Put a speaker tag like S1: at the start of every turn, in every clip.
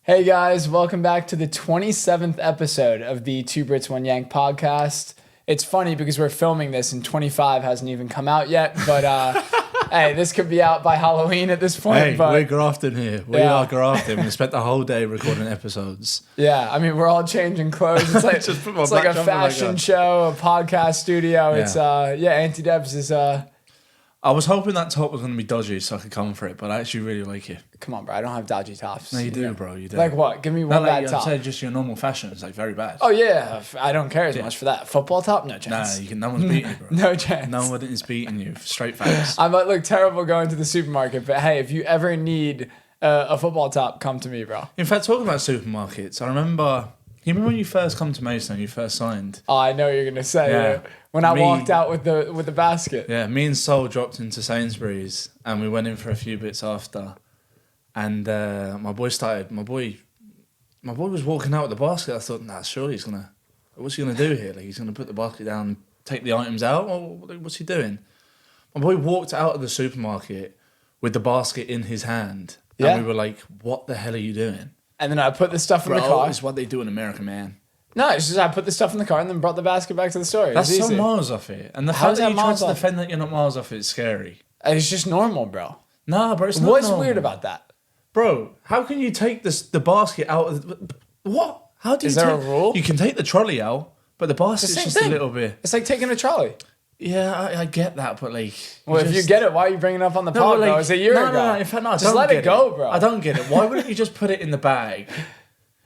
S1: Hey guys, welcome back to the 27th episode of the Two Brits, One Yank podcast. It's funny because we're filming this and 25 hasn't even come out yet, but hey, this could be out by Halloween at this point.
S2: Hey,
S1: but
S2: we're grafting here. We are grafting. We spent the whole day recording episodes.
S1: yeah, I mean, we're all changing clothes. It's like,
S2: Just put my
S1: it's like
S2: black
S1: a
S2: jumper back
S1: fashion
S2: on.
S1: show, a podcast studio.
S2: Yeah.
S1: It's, Auntie Debs is,
S2: I was hoping that top was going to be dodgy so I could come for it, but I actually really like it.
S1: come on, bro, I don't have dodgy tops.
S2: No, you do, bro. You do.
S1: Like what? Give me
S2: No,
S1: one
S2: like,
S1: bad top.
S2: I'd say just your normal fashion is like very bad.
S1: Oh yeah, I don't care as much for that. Football top? No
S2: Nah,
S1: chance.
S2: no one's beating you, bro.
S1: No chance.
S2: No one is beating you. Straight facts.
S1: I might look terrible going to the supermarket, but hey, if you ever need a football top, come to me, bro.
S2: In fact, talking about supermarkets, I remember... You remember when you first come to Mason and you first signed?
S1: Oh, I know what you're gonna say.
S2: Yeah.
S1: When I walked out with the basket.
S2: Yeah, me and Sol dropped into Sainsbury's and we went in for a few bits after. And my boy was walking out with the basket. I thought, nah, surely what's he gonna do here? Like, he's gonna put the basket down, take the items out? Or what's he doing? My boy walked out of the supermarket with the basket in his hand.
S1: Yeah.
S2: And we were like, what the hell are you doing?
S1: And then I put the stuff in the
S2: Bro,
S1: car.
S2: it's what they do in America, man.
S1: No, it's just I put the stuff in the car and then brought the basket back to the store.
S2: That's
S1: It's
S2: so
S1: easy.
S2: miles off it. And the
S1: How's
S2: fact that
S1: that
S2: you try
S1: miles
S2: to
S1: off?
S2: defend that you're not miles off it is scary.
S1: It's just normal, bro.
S2: Nah, bro, it's not
S1: What's
S2: normal.
S1: weird about that?
S2: Bro, how can you take the basket out of... What? How do you
S1: Is there a
S2: take-
S1: rule?
S2: You can take the trolley out, but the basket's
S1: same
S2: just
S1: thing.
S2: a little bit...
S1: It's like taking a trolley.
S2: Yeah, I get that, but like...
S1: Well, if you get it, why are you bringing it up on the pod,
S2: but,
S1: bro? It's a year ago.
S2: No, in fact, no, I
S1: just
S2: don't
S1: let
S2: get
S1: it go, bro.
S2: I don't get it. Why wouldn't you just put it in the bag?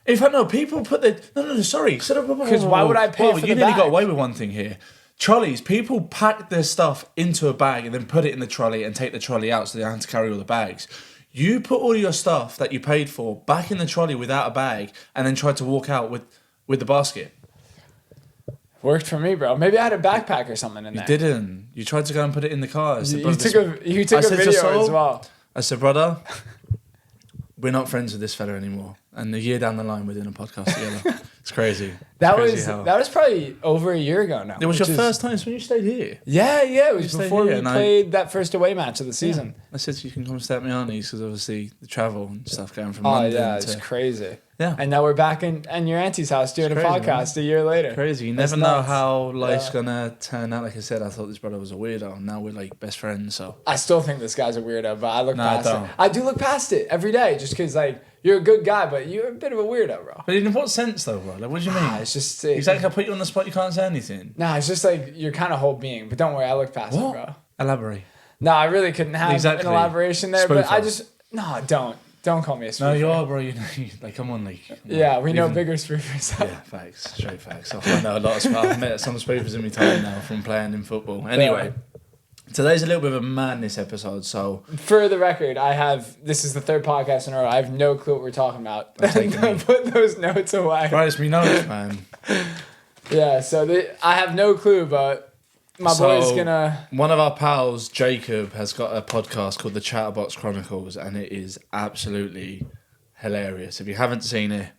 S2: In fact, no, people put the... No, sorry.
S1: Because why would I pay for the
S2: You nearly
S1: bag?
S2: got away with one thing here. Trolleys, people pack their stuff into a bag and then put it in the trolley and take the trolley out so they don't have to carry all the bags. You put all your stuff that you paid for back in the trolley without a bag and then tried to walk out with the basket.
S1: Worked for me, bro. Maybe I had a backpack or something in there.
S2: You didn't. You tried to go and put it in the car. I said,
S1: You took a
S2: said to
S1: video
S2: Sol,
S1: as well.
S2: I said, brother, we're not friends with this fella anymore. And a year down the line, we're doing a podcast together. It's crazy.
S1: That
S2: Crazy
S1: was
S2: how-
S1: that was probably over a year ago now.
S2: It was your
S1: which is-
S2: first time when you stayed here.
S1: Yeah, it was
S2: stayed
S1: before
S2: here
S1: we
S2: and I-
S1: played that first away match of the season.
S2: I said you can come stay at my auntie's because obviously the travel and stuff going from
S1: Oh
S2: London
S1: yeah,
S2: to...
S1: it's crazy.
S2: Yeah.
S1: And now we're back in your auntie's house doing a
S2: crazy,
S1: podcast a year later.
S2: Crazy. You
S1: That's
S2: never know
S1: nuts.
S2: how life's
S1: Yeah.
S2: going to turn out. Like I said, I thought this brother was a weirdo and now we're like best friends, so...
S1: I still think this guy's a weirdo, but I look
S2: Nah, I
S1: past
S2: don't.
S1: it. I do look past it every day just because, like, you're a good guy, but you're a bit of a weirdo, bro.
S2: But in what sense though, bro? Like, what do you mean?
S1: It's just...
S2: Exactly, I put you on the spot, you can't say anything.
S1: Nah, it's just like you're kind of whole being. But don't worry, I look past it,
S2: What?
S1: bro.
S2: Elaborate.
S1: No, I really couldn't have
S2: Exactly.
S1: an elaboration there, but I
S2: Spoofer.
S1: just... No, don't call me a spoofer.
S2: No, you are, bro. You know, like, come on, like...
S1: Yeah, we know
S2: even-
S1: bigger spoofers.
S2: Yeah, facts. Straight facts. I know a lot of... I've met some spoofers in my time now from playing in football. Anyway, today's a little bit of a madness episode, so...
S1: For the record, this is the third podcast in a row. I have no clue what we're talking about.
S2: taking me.
S1: Put those notes away.
S2: Right, it's me notes, man.
S1: Yeah, so I have no clue, but my boy's gonna...
S2: One of our pals, Jacob, has got a podcast called The Chatterbox Chronicles, and it is absolutely hilarious. If you haven't seen it,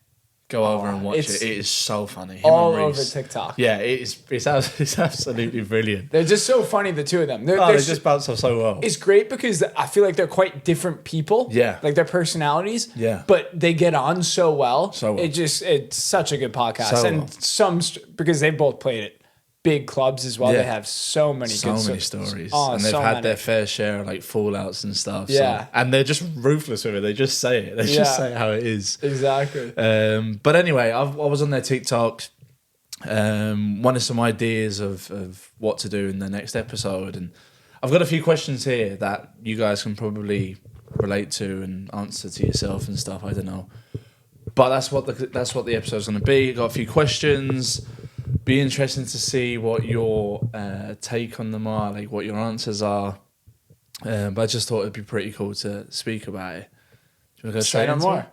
S2: go over and watch
S1: it's
S2: it. It is so funny. Him
S1: all
S2: and
S1: over
S2: Reese.
S1: TikTok.
S2: Yeah, it's absolutely brilliant.
S1: They're just so funny, the two of them.
S2: They just bounce off so well.
S1: It's great because I feel like they're quite different people.
S2: Yeah.
S1: Like their personalities.
S2: Yeah.
S1: But they get on so well.
S2: So well.
S1: It's such a good podcast.
S2: So
S1: and
S2: well.
S1: because they both played at big clubs as well.
S2: Yeah.
S1: They have so many good
S2: stories.
S1: Oh,
S2: and they've
S1: so
S2: had
S1: many.
S2: their fair share of like fallouts and stuff.
S1: Yeah.
S2: So, and they're just ruthless with it. They just say it. They
S1: Yeah.
S2: just say it how it is.
S1: Exactly.
S2: But anyway, I was on their TikTok, wanted some ideas of what to do in the next episode, and I've got a few questions here that you guys can probably relate to and answer to yourself and stuff. I don't know, but that's what the episode's going to be. Got a few questions. Be interesting to see what your take on them are, like what your answers are. But I just thought it'd be pretty cool to speak about it. Do you want to go
S1: Say
S2: straight
S1: no
S2: into
S1: more.
S2: it?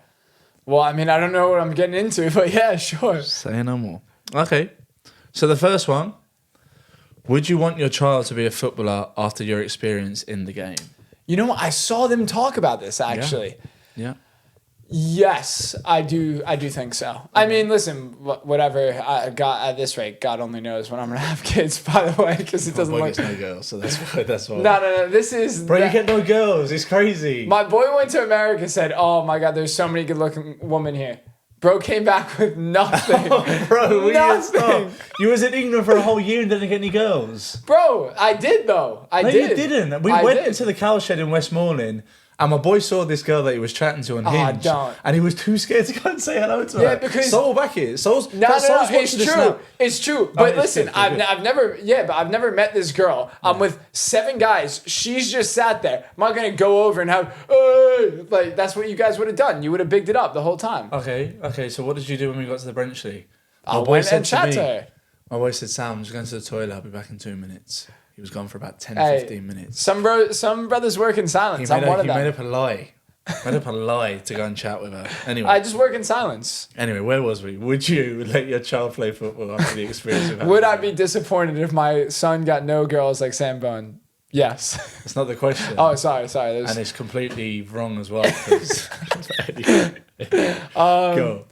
S1: Well, I mean, I don't know what I'm getting into, but yeah, sure.
S2: Say no more. Okay. So the first one, would you want your child to be a footballer after your experience in the game?
S1: You know what? I saw them talk about this, actually.
S2: Yeah.
S1: Yes, I do think so. Okay. I mean, listen, whatever I got at this rate, God only knows when I'm gonna have kids. By the way, because it doesn't look.
S2: No girls, so that's why. That's why.
S1: No. This is.
S2: Bro, you get no girls. It's crazy.
S1: My boy went to America. Said, "Oh my God, there's so many good-looking women here." Bro came back with nothing.
S2: Bro,
S1: nothing.
S2: You was in England for a whole year and didn't get any girls.
S1: Bro, I did though. I did.
S2: You didn't. We went into the cow shed in Westmoreland. And my boy saw this girl that he was chatting to on Hinge, and he was too scared to go and say hello to her.
S1: Yeah, because
S2: Soul back here. Soul's
S1: no, it's true. It's true. But listen, I've never met this girl. I'm with 7 guys. She's just sat there. I'm not gonna go over and have like that's what you guys would have done. You would have bigged it up the whole time.
S2: Okay. So what did you do when we got to the Brenchley?
S1: I went and chat to her.
S2: My boy said, "Sam, I'm just going to the toilet. I'll be back in 2 minutes." He was gone for about 10-15 minutes.
S1: Some brothers work in silence. I'm one of them.
S2: He made up a lie. Made up a lie to go and chat with her. Anyway.
S1: I just work in silence.
S2: Anyway, where was we? Would you let your child play football after the experience of
S1: Would I be disappointed if my son got no girls like Sam Bone? Yes.
S2: That's not the question.
S1: Oh, sorry.
S2: And it's completely wrong as well. Go.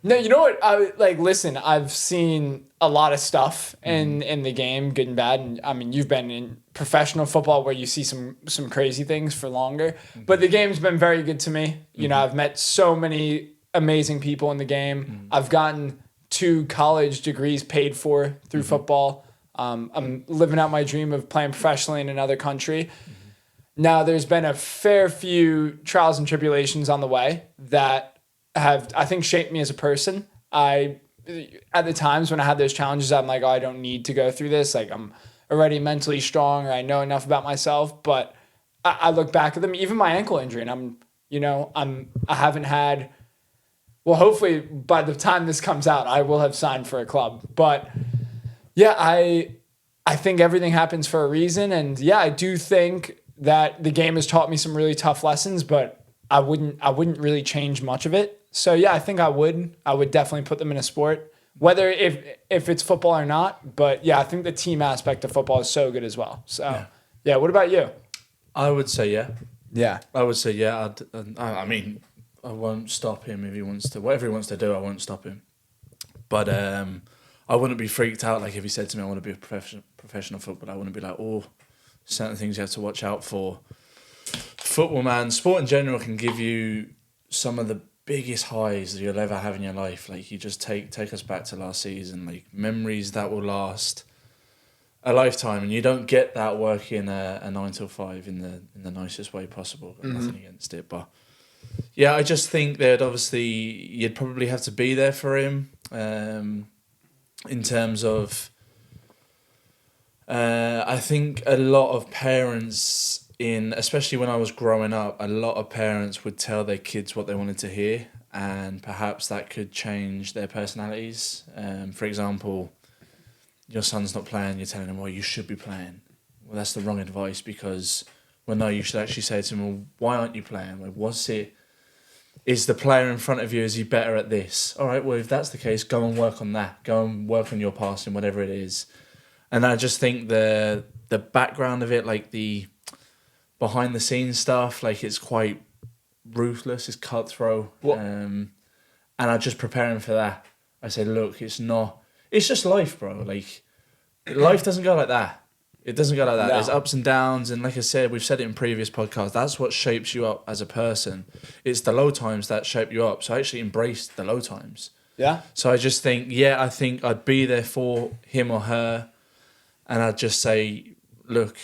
S1: No, you know what? Listen, I've seen a lot of stuff in the game, good and bad. And I mean, you've been in professional football where you see some crazy things for longer. But the game's been very good to me. You know, I've met so many amazing people in the game. I've gotten 2 college degrees paid for through football. I'm living out my dream of playing professionally in another country. Now, there's been a fair few trials and tribulations on the way that have, I think, shaped me as a person. At the times when I had those challenges, I'm like, oh, I don't need to go through this. Like, I'm already mentally strong, or I know enough about myself. But I look back at them, even my ankle injury, and I haven't had. Well, hopefully by the time this comes out, I will have signed for a club. But yeah, I think everything happens for a reason, and yeah, I do think that the game has taught me some really tough lessons, but I wouldn't really change much of it. So yeah, I think I would definitely put them in a sport, whether if it's football or not. But yeah, I think the team aspect of football is so good as well. So yeah, what about you?
S2: I would say yeah.
S1: Yeah.
S2: I would say yeah. I mean, I won't stop him if he wants to. Whatever he wants to do, I won't stop him. But I wouldn't be freaked out like if he said to me, I want to be a professional footballer. I wouldn't be like, oh, certain things you have to watch out for. Football, man, sport in general can give you some of the biggest highs that you'll ever have in your life. Like, you just take us back to last season, like memories that will last a lifetime, and you don't get that working a 9 till 5 in the nicest way possible. Got nothing against it, but yeah, I just think that obviously you'd probably have to be there for him in terms of I think a lot of parents, especially when I was growing up, a lot of parents would tell their kids what they wanted to hear, and perhaps that could change their personalities. For example, your son's not playing, you're telling him, well, you should be playing. Well, that's the wrong advice, because, well, no, you should actually say to him, well, why aren't you playing? Well, what's it? Is the player in front of you, is he better at this? All right, well, if that's the case, go and work on that. Go and work on your passing, whatever it is. And I just think the background of it, like the behind the scenes stuff, like it's quite ruthless, it's cutthroat. And I just prepare him for that. I say, look, it's just life, bro. Like, life doesn't go like that. It doesn't go like that. No. There's ups and downs, and like I said, we've said it in previous podcasts, that's what shapes you up as a person. It's the low times that shape you up. So I actually embrace the low times. Yeah. So I just think, I think I'd be there for him or her, and I'd just say, look,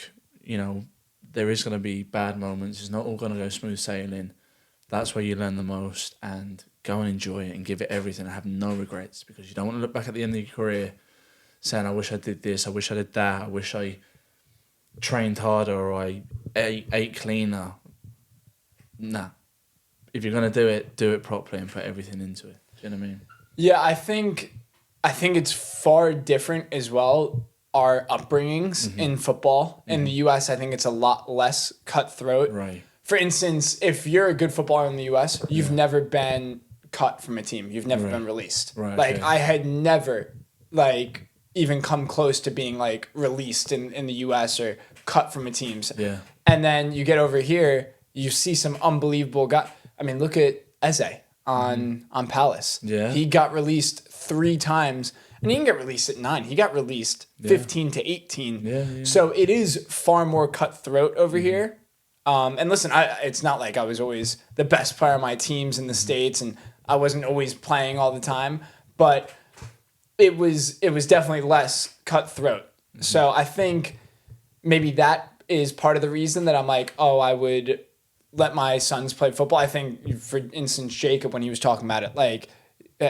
S2: there is going to be bad moments. It's not all going to go smooth sailing. That's where you learn the most, and go and enjoy it and give it everything and have no regrets, because you don't want to look back at the end of your career saying, I wish I did this, I wish I did that, I wish I trained harder, or I ate cleaner. Nah. If you're going to do it properly and put everything into it. Do you know what I mean? Yeah, I think it's far different as well, our upbringings in football. In the US, I think it's a lot less cutthroat. Right. For instance, if you're a good footballer in the US, you've never been cut from a team. You've never been released. Right, like, I had never, even come close to being, released in the US or cut from a team. Yeah. And then you get over here, you see some unbelievable guys. I mean, look at
S1: Eze on Palace.
S2: Yeah.
S1: He got released 3 times. And he didn't get released at 9. He got released 15 to 18.
S2: Yeah.
S1: So it is far more cutthroat over here. And listen, it's not like I was always the best player on my teams in the States and I wasn't always playing all the time. But it was definitely less cutthroat. So I think maybe that is part of the reason that I'm like, oh, I would let my sons play football. I think, for instance, Jacob, when he was talking about it, like,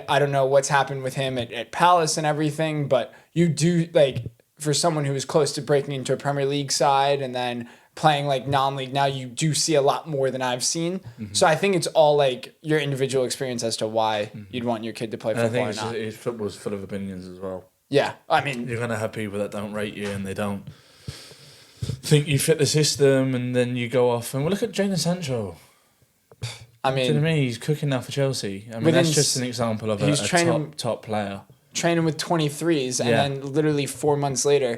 S1: I don't know what's happened with him at Palace and everything, but you do, like, for someone who is close to breaking into a Premier League side and then playing like non-league now, you do see a lot more than I've seen. So I think it's all like your individual experience as to why you'd want your kid to play football or not.
S2: I think football's full of opinions as well.
S1: Yeah, I mean,
S2: you're gonna have people that don't rate you and they don't think you fit the system, and then you go off and look at Jadon Sancho.
S1: I mean,
S2: do you know what I mean? He's cooking now for Chelsea. I mean, that's just an example of a top player.
S1: Training with 23s and then literally 4 months later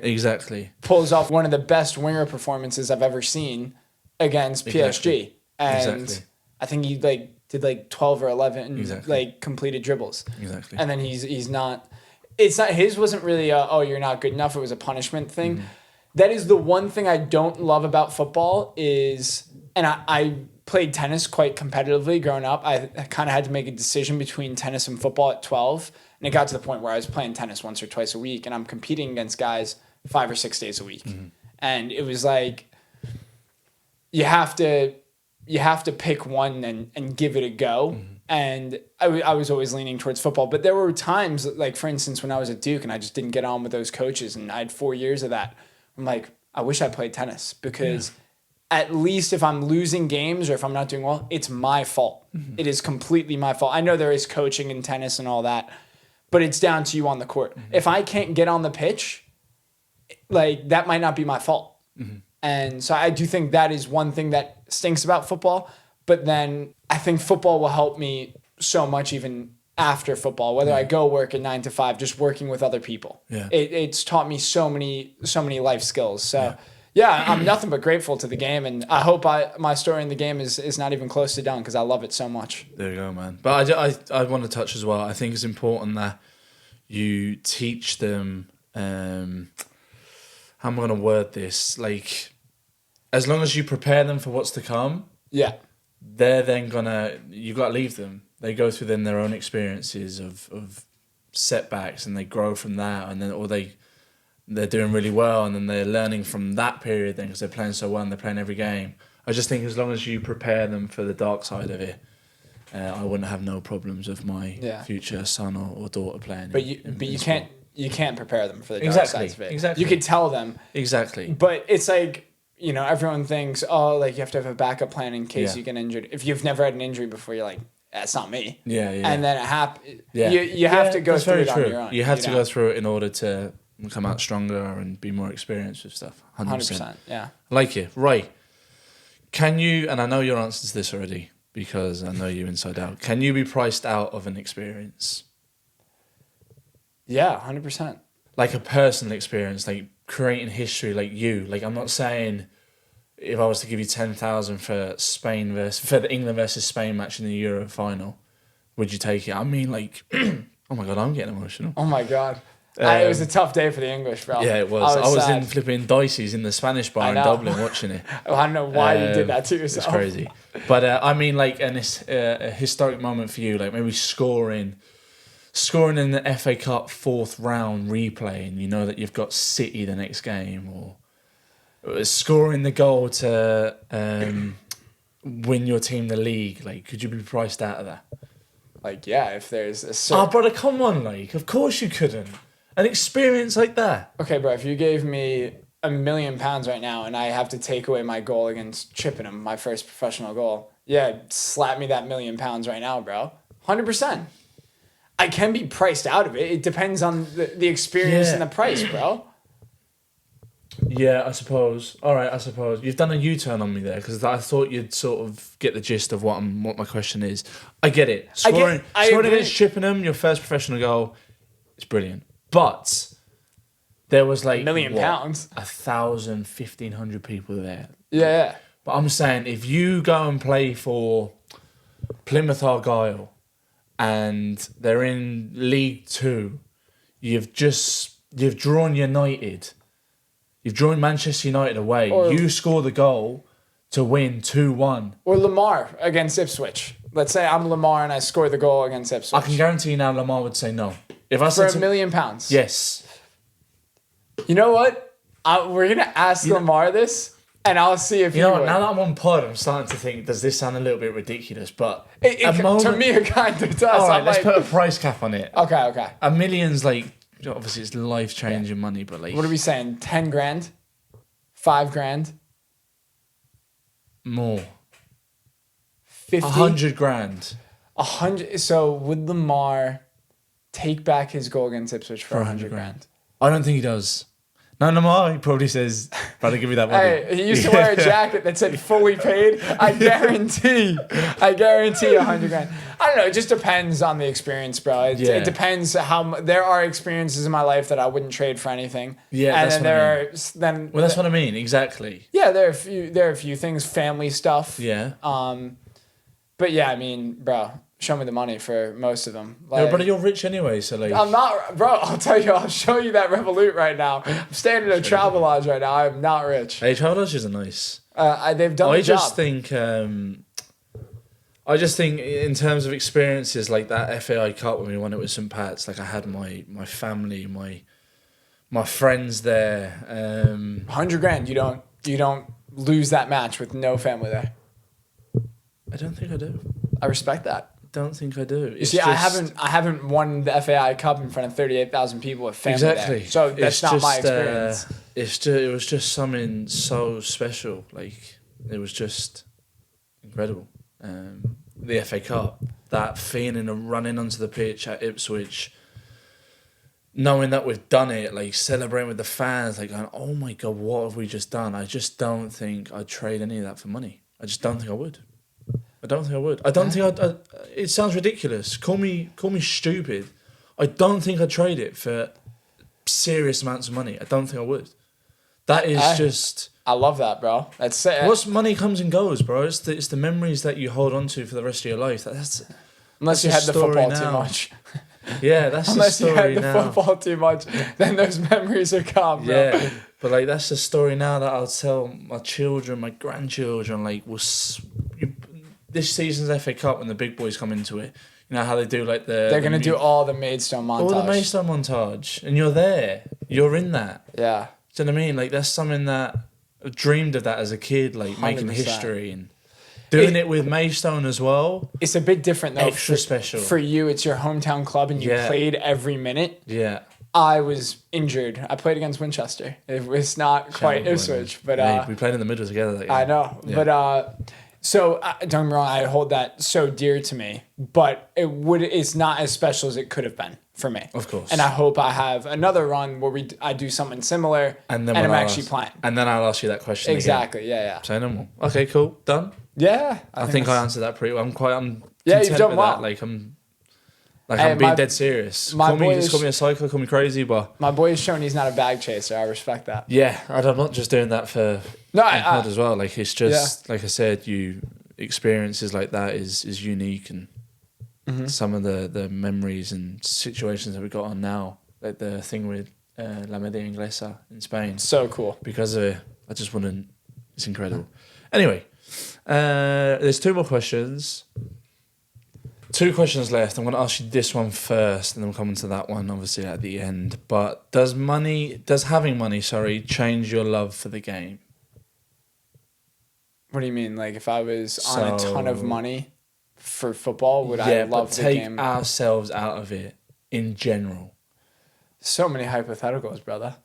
S1: pulls off one of the best winger performances I've ever seen against PSG. And I think he did 12 or 11 completed dribbles. And then he's not, it's not, his wasn't really you're not good enough. It was a punishment thing. That is the one thing I don't love about football is, and I played tennis quite competitively growing up. I kind of had to make a decision between tennis and football at 12. And it got to the point where I was playing tennis once or twice a week and I'm competing against guys 5 or 6 days a week. And it was like, you have to pick one and give it a go. And I was always leaning towards football. But there were times, like, for instance, when I was at Duke and I just didn't get on with those coaches and I had 4 years of that. I'm like, I wish I played tennis because at least if I'm losing games or if I'm not doing well, it's my fault. It is completely my fault. I know there is coaching in tennis and all that, but it's down to you on the court. If I can't get on the pitch, like, that might not be my fault. And so I do think that is one thing that stinks about football. But then I think football will help me so much even after football, whether I go work at 9 to 5, just working with other people. It's taught me so many life skills. So I'm nothing but grateful to the game, and I hope my story in the game is not even close to done because I love it so much.
S2: There you go, man. But I want to touch as well. I think it's important that you teach them. How am I going to word this? Like, as long as you prepare them for what's to come, they're then you got to leave them. They go through then their own experiences of setbacks, and they grow from that, and then they're doing really well, and then they're learning from that period then because they're playing so well and they're playing every game. I just think as long as you prepare them for the dark side of it, I wouldn't have no problems with my future son or daughter playing.
S1: But you can't prepare them for the dark sides of it.
S2: Exactly.
S1: You could tell them.
S2: Exactly.
S1: But it's like, everyone thinks, like, you have to have a backup plan in case you get injured. If you've never had an injury before, you're like, that's not me. And then it happens. You have to go through it on your own.
S2: You have to go through it in order to come out stronger and be more experienced with stuff. 100%.
S1: Yeah.
S2: I like it. Right. Can you, and I know your answer to this already because I know you inside out, can you be priced out of an experience?
S1: Yeah, 100%.
S2: Like a personal experience, like creating history, like you. Like, I'm not saying if I was to give you 10,000 for the England versus Spain match in the Euro final, would you take it? I mean, like, oh my God, I'm getting emotional.
S1: Oh my God. It was a tough day for the English, bro.
S2: Yeah, it was. I was in flipping Dicey's in the Spanish bar in Dublin watching it.
S1: I don't know why you did that to yourself.
S2: It's crazy. But I mean, like, a historic moment for you, like maybe scoring in the FA Cup 4th round replay, and you know that you've got City the next game, or scoring the goal to win your team the league. Like, could you be priced out of that?
S1: Like, yeah, if there's a certain...
S2: Oh, brother, come on, like, of course you couldn't. An experience like that.
S1: Okay, bro, if you gave me £1 million right now and I have to take away my goal against Chippenham, my first professional goal, slap me that £1 million right now, bro. 100%. I can be priced out of it. It depends on the experience and the price, bro.
S2: Yeah, I suppose. All right, I suppose. You've done a U-turn on me there because I thought you'd sort of get the gist of what my question is. I get it. Scoring against Chippenham, your first professional goal, it's brilliant. But there was like
S1: £1 million.
S2: 1,000, 1,500 people there.
S1: Yeah.
S2: But I'm saying if you go and play for Plymouth Argyle, and they're in League Two. You've drawn United. You've drawn Manchester United away. You score the goal to win 2-1.
S1: Or Lamar against Ipswich. Let's say I'm Lamar and I score the goal against Ipswich.
S2: I can guarantee you now Lamar would say no. If I
S1: for
S2: said
S1: £1 million.
S2: Yes.
S1: You know what? We're going to ask Lamar this, and I'll see if
S2: You know what?
S1: would.
S2: Now that I'm on pod, I'm starting to think, does this sound a little bit ridiculous? But
S1: To me, it kind of does.
S2: All right, let's put a price cap on it.
S1: Okay.
S2: $1 million's like, obviously it's life-changing money, but like...
S1: What are we saying? 10 grand? 5 grand?
S2: More.
S1: 50?
S2: 100 grand.
S1: 100. So would Lamar take back his goal against Ipswich for 100 grand?
S2: I don't think he does. No, Lamar, he probably says, brother, give me that money.
S1: Hey, he used to wear a jacket that said fully paid. I guarantee 100 grand. I don't know. It just depends on the experience, bro. It depends how there are experiences in my life that I wouldn't trade for anything.
S2: Yeah,
S1: and
S2: that's
S1: well,
S2: that's what I mean. Exactly.
S1: Yeah, there are a few things, family stuff.
S2: Yeah.
S1: But yeah, I mean, bro, show me the money for most of them.
S2: Like, brother, you're rich anyway, so like...
S1: I'm not, bro, I'll tell you, I'll show you that Revolut right now. I'm staying in a Travelodge right now. I'm not rich.
S2: Hey, Travelodges are nice.
S1: They've done the job.
S2: I just think in terms of experiences like that FAI Cup when we won it with St. Pat's, like I had my family, my friends there.
S1: 100 grand, you don't lose that match with no family there.
S2: I don't think I do.
S1: I respect that.
S2: Don't think I do.
S1: You see, I haven't won the FAI Cup in front of 38,000 people with family there. So that's not my experience.
S2: It was just something so special. Like it was just incredible. The FA Cup, that feeling of running onto the pitch at Ipswich, knowing that we've done it, like celebrating with the fans, like going, "Oh my God, what have we just done?" I just don't think I'd trade any of that for money. I just don't think I would. I don't think I would. I don't think I'd... it sounds ridiculous. Call me stupid. I don't think I'd trade it for serious amounts of money. I don't think I would. That is just...
S1: I love that, bro. That's it.
S2: What's money comes and goes, bro. It's the memories that you hold on to for the rest of your life.
S1: Unless you had the football too much.
S2: Yeah, that's the story now.
S1: Unless you had the football too much, then those memories are gone, bro.
S2: Yeah, but like that's the story now that I'll tell my children, my grandchildren. Like, this season's FA Cup when the big boys come into it. You know how they do like
S1: they're gonna do all the Maidstone montage.
S2: All the Maidstone montage, and you're there. You're in that.
S1: Yeah.
S2: Do you know what I mean? Like that's something that I dreamed of that as a kid, like
S1: 100%.
S2: Making history and doing it with Maidstone as well.
S1: It's a bit different though.
S2: Extra special
S1: for you. It's your hometown club, and you played every minute.
S2: Yeah.
S1: I was injured. I played against Winchester. It was not quite Ipswich, but
S2: we played in the middle together.
S1: I know, but so don't get me wrong. I hold that so dear to me, but it's not as special as it could have been for me.
S2: Of course.
S1: And I hope I have another run where I do something similar, and I'm actually playing.
S2: And then I'll ask you that question.
S1: Exactly.
S2: Again.
S1: Yeah.
S2: Say no more. Okay. Cool. Done.
S1: Yeah.
S2: I think I answered that pretty well. I'm
S1: yeah,
S2: content
S1: you've done
S2: with
S1: well.
S2: That. Like I'm being dead serious. Call me a psycho, call me crazy, but
S1: my boy is showing he's not a bag chaser. I respect that.
S2: Yeah, I'm not just doing that for pod as well. Like it's just like I said, experiences like that is unique, and some of the memories and situations that we got on now, like the thing with La Media Inglesa in Spain.
S1: So cool.
S2: Because of it, I just wouldn't. It's incredible. Anyway, there's 2 more questions. 2 questions left. I'm going to ask you this one first, and then we'll come into that one, obviously, at the end. But does having money, change your love for the game?
S1: What do you mean? Like, if I was on a ton of money for football, would I love the game?
S2: Take ourselves out of it in general.
S1: So many hypotheticals, brother.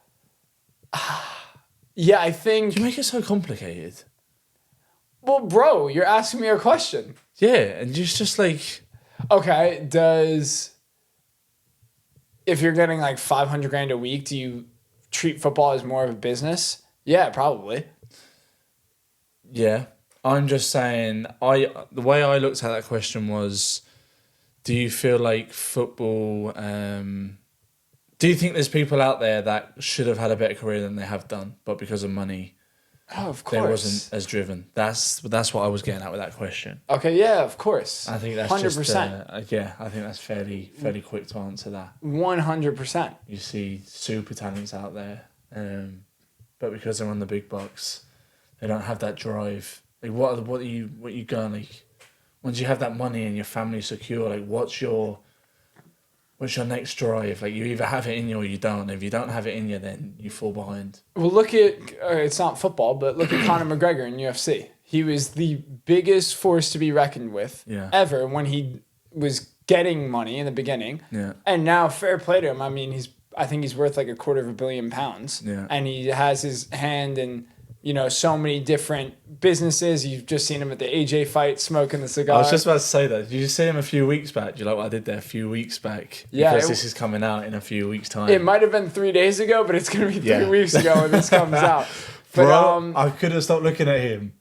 S1: Yeah, I think...
S2: You make it so complicated.
S1: Well, bro, you're asking me a question.
S2: Yeah, and just like...
S1: Okay, if you're getting like 500 grand a week, do you treat football as more of a business? Yeah, probably.
S2: Yeah, I'm just saying, the way I looked at that question was, do you feel like football, do you think there's people out there that should have had a better career than they have done, but because of money
S1: Oh, of
S2: they
S1: course.
S2: wasn't as driven. That's what I was getting at with that question.
S1: Okay, yeah, of course.
S2: I think that's
S1: 100%.
S2: Just I think that's fairly quick to answer that.
S1: 100%.
S2: You see super talents out there, but because they're on the big bucks, they don't have that drive. Like what are you going like? Once you have that money and your family's secure, like what's your next drive? Like you either have it in you or you don't. If you don't have it in you, then you fall behind.
S1: Well, look at it's not football, but look at Conor McGregor in UFC. He was the biggest force to be reckoned with ever when he was getting money in the beginning.
S2: Yeah.
S1: And now, fair play to him. I mean, I think he's worth like $250 million.
S2: Yeah.
S1: And he has his hand in, so many different businesses. You've just seen him at the AJ fight, smoking the cigar.
S2: I was just about to say that. Did you see him a few weeks back? Do you like what I did there a few weeks back?
S1: Yeah.
S2: Because this is coming out in a few weeks' time.
S1: It might have been 3 days ago, but it's going to be 3 weeks ago when this comes out. But,
S2: bro, I couldn't stop looking at him.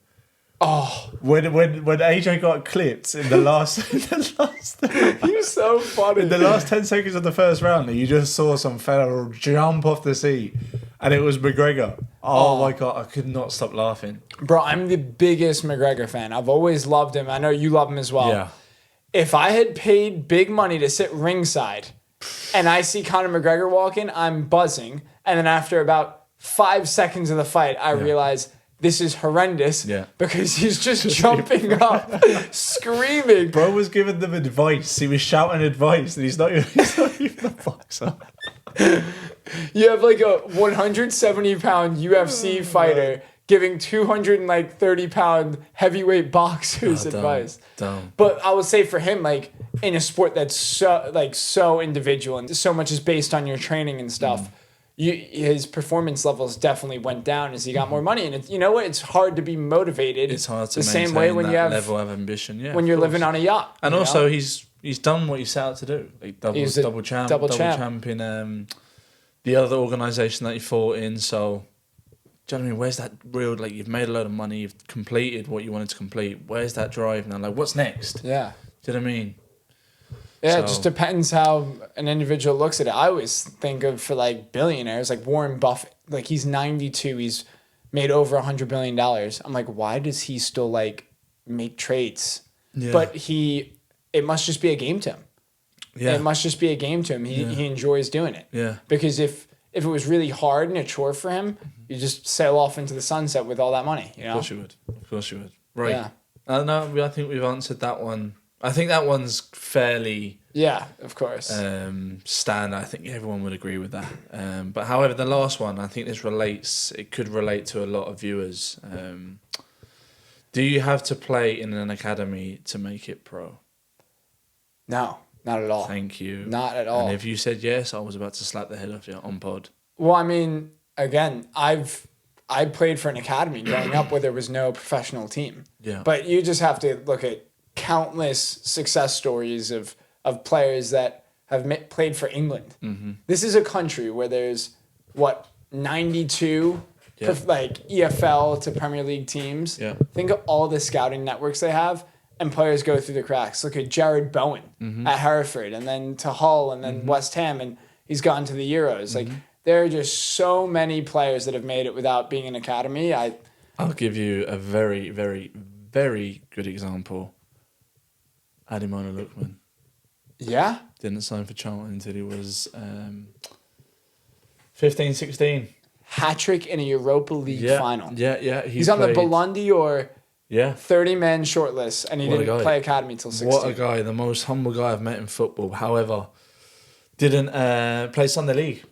S1: Oh,
S2: when AJ got clipped in the last,
S1: he's so funny.
S2: In the last 10 seconds of the first round, you just saw some fella jump off the seat, and it was McGregor. Oh my god, I could not stop laughing.
S1: Bro, I'm the biggest McGregor fan. I've always loved him. I know you love him as well.
S2: Yeah.
S1: If I had paid big money to sit ringside, and I see Conor McGregor walking, I'm buzzing, and then after about 5 seconds of the fight, I realize this is horrendous because he's just jumping up, screaming.
S2: Bro was giving them advice. He was shouting advice, and he's not even a boxer.
S1: You have like a 170-pound UFC fighter giving 230-pound heavyweight boxers advice.
S2: Dumb.
S1: But I would say for him, like in a sport that's so individual and so much is based on your training and stuff. His performance levels definitely went down as he got more money, and it's hard to be motivated.
S2: It's hard to
S1: the
S2: maintain
S1: same way when
S2: that
S1: you have
S2: level of ambition. Yeah,
S1: when you're living on a yacht.
S2: And also, he's done what he set out to do. Like double champ in the other organisation that he fought in. So, do you know what I mean? Where's that real? Like you've made a load of money, you've completed what you wanted to complete. Where's that drive now? Like what's next?
S1: Yeah.
S2: Do you know what I mean?
S1: Yeah, it just depends how an individual looks at it. I always think of for like billionaires, like Warren Buffett, like he's 92, he's made over $100 billion. I'm like, why does he still like make trades? Yeah. But it must just be a game to him. Yeah. It must just be a game to him. He enjoys doing it.
S2: Yeah.
S1: Because if it was really hard and a chore for him, you just sail off into the sunset with all that money,
S2: Of course you would. Right.
S1: Yeah.
S2: No, I think we've answered that one. I think that one's fairly...
S1: Yeah, of course.
S2: Standard. I think everyone would agree with that. But however, the last one, I think it could relate to a lot of viewers. Do you have to play in an academy to make it pro?
S1: No, not at all.
S2: Thank you.
S1: Not at all.
S2: And if you said yes, I was about to slap the head off you on pod.
S1: Well, I mean, again, I played for an academy growing up where there was no professional team.
S2: Yeah.
S1: But you just have to look at countless success stories of players that have played for England. Mm-hmm. This is a country where there's 92 like EFL to Premier League teams. Yeah. Think of all the scouting networks they have, and players go through the cracks. Look at Jared Bowen at Hereford, and then to Hull, and then West Ham, and he's gone to the Euros. Like there are just so many players that have made it without being an academy.
S2: I'll give you a very, very, very good example. Ademola Lookman.
S1: Yeah?
S2: Didn't sign for Charlton until he was 15, 16.
S1: Hat-trick in a Europa League final.
S2: Yeah.
S1: He's on the Ballon d'Or
S2: 30-man
S1: shortlist, and he didn't play academy till 16.
S2: What a guy. The most humble guy I've met in football. However, didn't play Sunday League.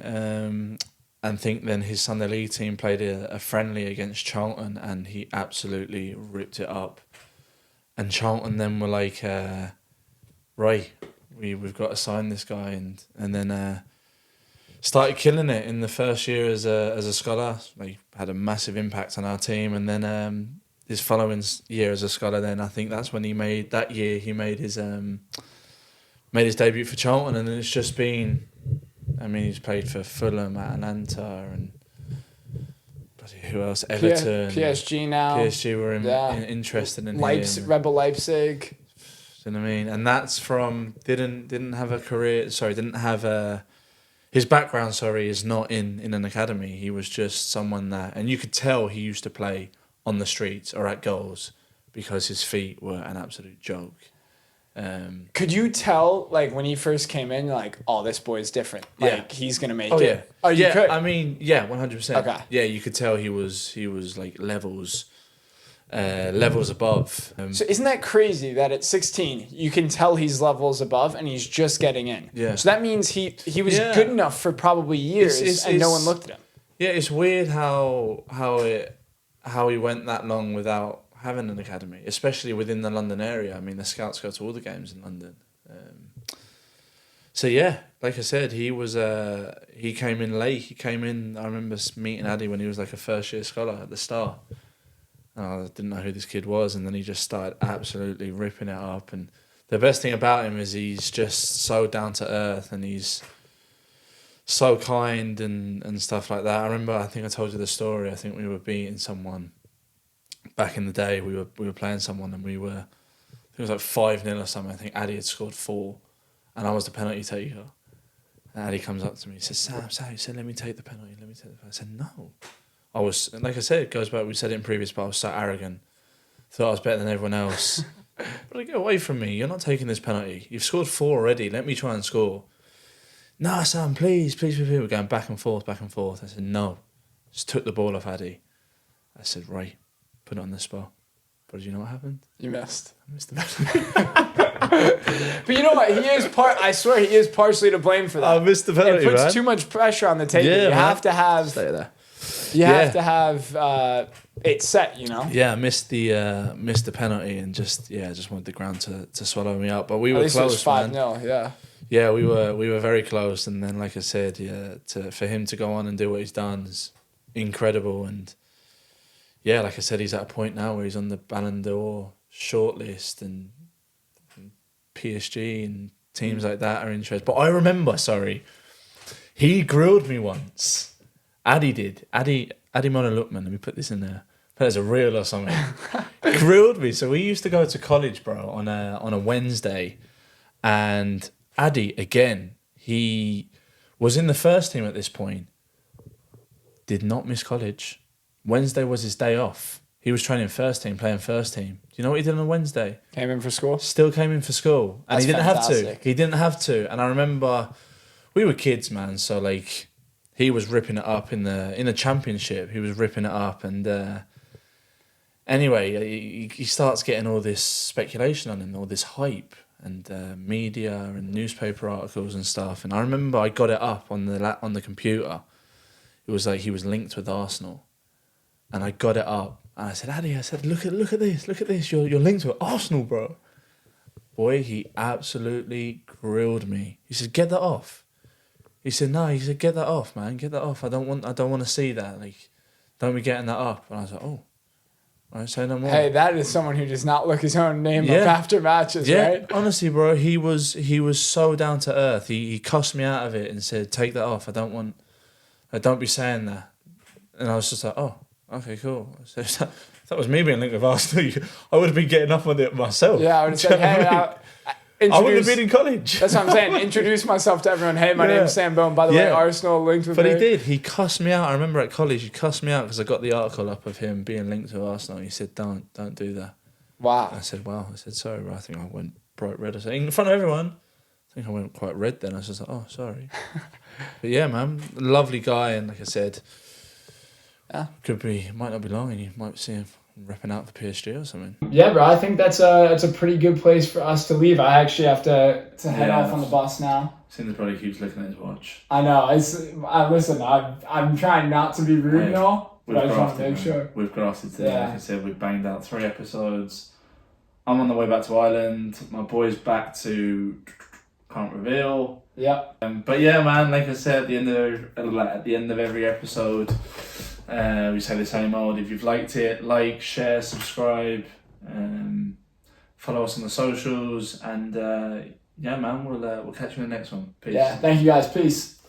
S2: And think then his Sunday League team played a friendly against Charlton, and he absolutely ripped it up. And Charlton then were like, right, we've got to sign this guy, and then started killing it in the first year as a scholar. Like had a massive impact on our team, and then his following year as a scholar. Then I think that's when he made his debut for Charlton, and then it's just been. I mean, he's played for Fulham, Atalanta, and who else? Everton,
S1: PSG now.
S2: PSG were interested in
S1: him. Rebel Leipzig.
S2: You know what I mean? And that's from didn't have a career. Sorry, didn't have a. his background, is not in an academy. He was just someone that, and you could tell he used to play on the streets or at goals because his feet were an absolute joke.
S1: Could you tell, like, when he first came in, like, oh, this boy's different. Like, he's going to make it.
S2: Yeah.
S1: Oh, you could?
S2: I mean, 100%.
S1: Okay.
S2: Yeah, you could tell he was like levels above.
S1: So isn't that crazy that at 16, you can tell he's levels above and he's just getting in?
S2: Yeah.
S1: So that means he was good enough for probably years and no one looked at him.
S2: Yeah, it's weird how he went that long without having an academy, especially within the London area. I mean, the scouts go to all the games in London. So yeah, like I said, he came in late. He came in. I remember meeting Addy when he was like a first year scholar at the start. And I didn't know who this kid was, and then he just started absolutely ripping it up. And the best thing about him is he's just so down to earth, and he's so kind and stuff like that. I remember, I think I told you the story. I think we were beating someone back in the day. We were playing someone, and we were, I think it was like 5-0 or something. I think Addy had scored 4, and I was the penalty taker. And Addy comes up to me, he says, Sam, he said, let me take the penalty. I said, no. I was, like I said, it goes back, we said it in previous, but I was so arrogant. Thought I was better than everyone else. But get away from me. You're not taking this penalty. You've scored 4 already. Let me try and score. No, Sam, please. We're going back and forth. I said, no. Just took the ball off Addy. I said, right, put it on the spot. But did you know what happened?
S1: You missed.
S2: I missed the penalty.
S1: But you know what? I swear he is partially to blame for that.
S2: I missed the penalty,
S1: It puts
S2: man.
S1: too much pressure on the taker.
S2: Yeah,
S1: you
S2: man.
S1: have to have...
S2: Stay there.
S1: You have to have it set, you know?
S2: Yeah, I missed the penalty and just wanted the ground to swallow me up. But we were close,
S1: it was 5-0, yeah.
S2: Yeah, we were very close, and then like I said, for him to go on and do what he's done is incredible. And yeah, like I said, he's at a point now where he's on the Ballon d'Or shortlist, and PSG and teams like that are interested. But I remember, he grilled me once. Addy did. Addy Mona Lookman, let me put this in there. But there's a reel or something. Grilled me. So we used to go to college, bro, on a Wednesday. And Addy, again, he was in the first team at this point. Did not miss college. Wednesday was his day off. He was training first team, playing first team. Do you know what he did on a Wednesday?
S1: Came in for school?
S2: Still came in for school. And
S1: That's
S2: he didn't
S1: fantastic.
S2: have to. He didn't have to. And I remember we were kids, man. So like he was ripping it up in the championship. He was ripping it up. And anyway, he starts getting all this speculation on him, all this hype and media and newspaper articles and stuff. And I remember I got it up on the computer. It was like he was linked with Arsenal. And I got it up. And I said, Addy, look at this. You're linked with Arsenal, bro. Boy, he absolutely grilled me. He said, get that off. He said, no. He said, get that off, man. Get that off. I don't want to see that. Like, don't be getting that up. And I was like, oh. I don't say no more.
S1: Hey, that is someone who does not look his own name up after matches, right?
S2: Honestly, bro, he was so down to earth. He cussed me out of it and said, take that off. Don't be saying that. And I was just like, oh, okay, cool. So if that was me being linked with Arsenal, I would have been getting up on it myself.
S1: Yeah, I would have said, hey,
S2: I wouldn't have been in college.
S1: That's what I'm saying. Introduce myself to everyone. Hey, my name's Sam Bone. By the way, Arsenal linked with me.
S2: But he did. He cussed me out. I remember at college, he cussed me out because I got the article up of him being linked to Arsenal. He said, don't do that.
S1: Wow.
S2: I said, wow. I said, sorry, bro. I think I went bright red. I said, in front of everyone. I think I went quite red then. I was just like, oh, sorry. But yeah, man, lovely guy. And like I said, might not be long and you might see him repping out for PSG or something. Yeah,
S1: bro, I think that's a pretty good place for us to leave. I actually have to head off on the bus now.
S2: Cinder probably keeps looking at his watch.
S1: I know. Listen, I'm trying not to be rude and all, but I just want to make sure.
S2: We've grafted today. Yeah. Like I said, we've banged out 3 episodes. I'm on the way back to Ireland. My boy's back to Can't Reveal.
S1: Yep.
S2: But yeah, man, like I said, at the end of every episode, we say the same old. If you've liked it, like, share, subscribe, follow us on the socials, and yeah, man, we'll catch you in the next one. Peace.
S1: Yeah, thank you guys. Peace.